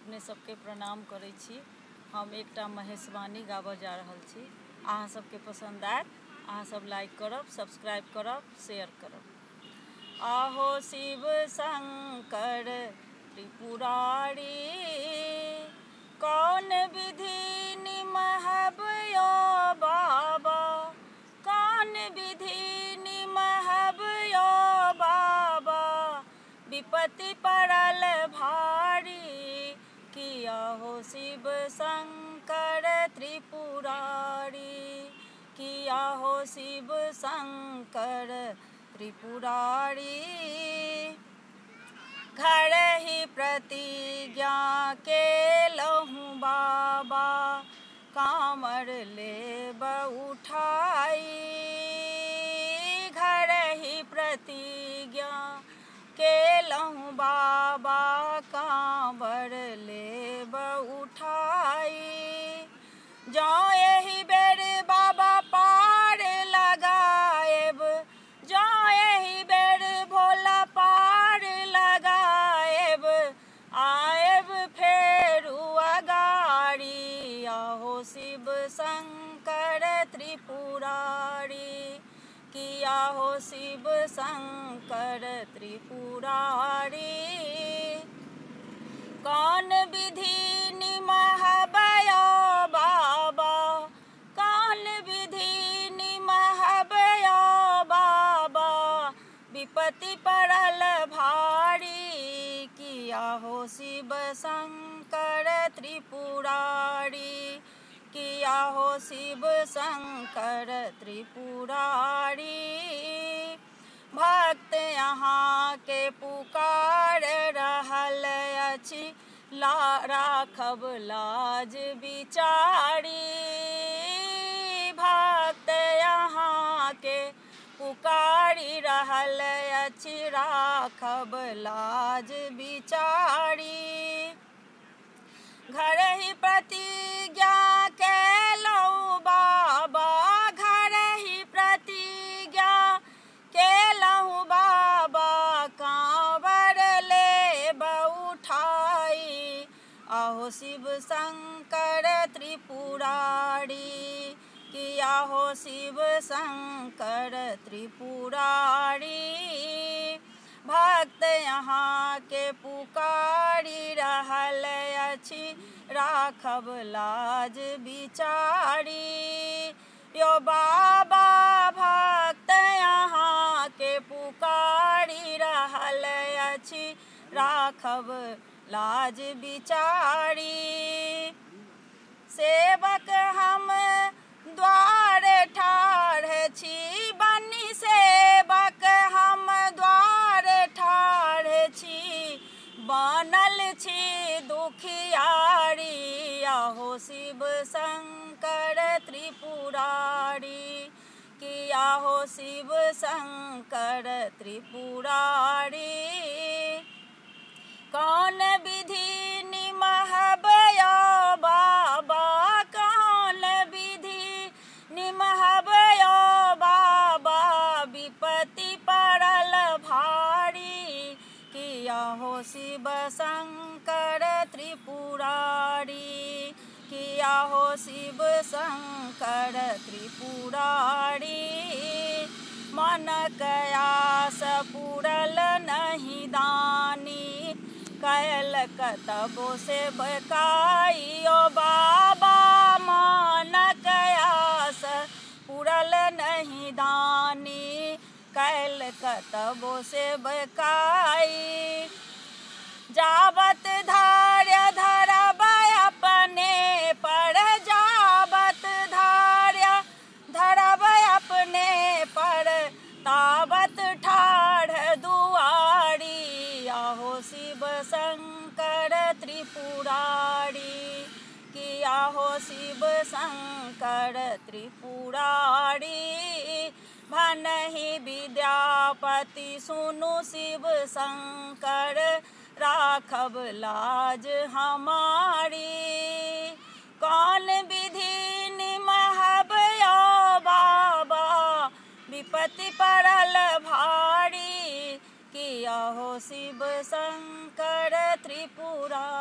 अपने सबके प्रणाम करै छी। हम एकटा महेशवाणी गाबऽ जा रहल छी। अहाँ सबके पसंद आयत, अहाँ सब लाइक करब, सब्सक्राइब करब, शेयर करब। आहो शिव शंकर त्रिपुरारी, कौन विधि निमहब यो बाबा, कौन विधि निमहब यो बाबा, विपत्ति पड़ल भारी, किया हो शिव शंकर त्रिपुरारी, किया हो शिव शंकर त्रिपुरारी। घर ही प्रतिज्ञा के लहूँ बाबा, कांवर लेब उठाई, घर ही प्रतिज्ञा के लहूँ बाबा, कांवर लेब उठाई। जो यही बेर बाबा पार लगाएब, जो यही बेर भोला पार लगाएब, आएब फेरू अगाड़ी, आहो शिव शंकर त्रिपुरारी, किया हो शिव शंकर त्रिपुरारी। कौन विधि निमहब यो बाबा, कौन विधि निमहब यो बाबा, विपत्ति पड़ल भारी, किया हो शिव शंकर त्रिपुरारी, किया हो शिव शंकर त्रिपुरारी। भक्त यहाँ के पुकार रहल अछि, राखब लाज बिचारी, भक्त यहाँ के पुकारी रहल अछि, राखब लाज बिचारी। घर ही प्रतिज्ञा केलहुँ बाबा, घर ही प्रतिज्ञा केलहुँ बाबा, कांवर लेब उठाई, आहो शिव शंकर त्रिपुरारी, किया हो शिव शंकर त्रिपुरारी। भक्त यहाँ के पुकारी रहल अछि, राखब लाज बिचारी। यो बाबा भक्त यहाँ के पुकारी रहल अछि, राखब लाज बिचारी। सेवक हम द्वार ठाढ़ छी, बनी सेवक हम द्वार ठाढ़ छी, बनल छी दुखियारी, आहो शिव शंकर त्रिपुरारी, किया हो शिव शंकर त्रिपुरारी। कौन विधि निमहब यो बाबा, कौन विधि निमहब यो बाबा, विपत्ति पड़ल भारी, किया हो शिव शंकर त्रिपुरारी, किया हो शिव शंकर त्रिपुरारी। मन कयास पूरल नहीं दानी, कैल कतबो सेवकाई, ओ बाबा मन कयास पूरल नहीं दानी, कैल कतबो सेवकाई। जावत धार्य धरब अपने पर, जावत धार्य धरब अपने पर, तावत ठाढ़ दुआरी, आहो शिव शंकर त्रिपुरारी, किया हो शिव शंकर त्रिपुरारी। भनहि विद्यापति सुनु शिव शंकर, राखब लाज हमारी। कौन विधि निमहब यो बाबा, विपत्ति पड़ल भारी, किया हो शिव शंकर त्रिपुरारी।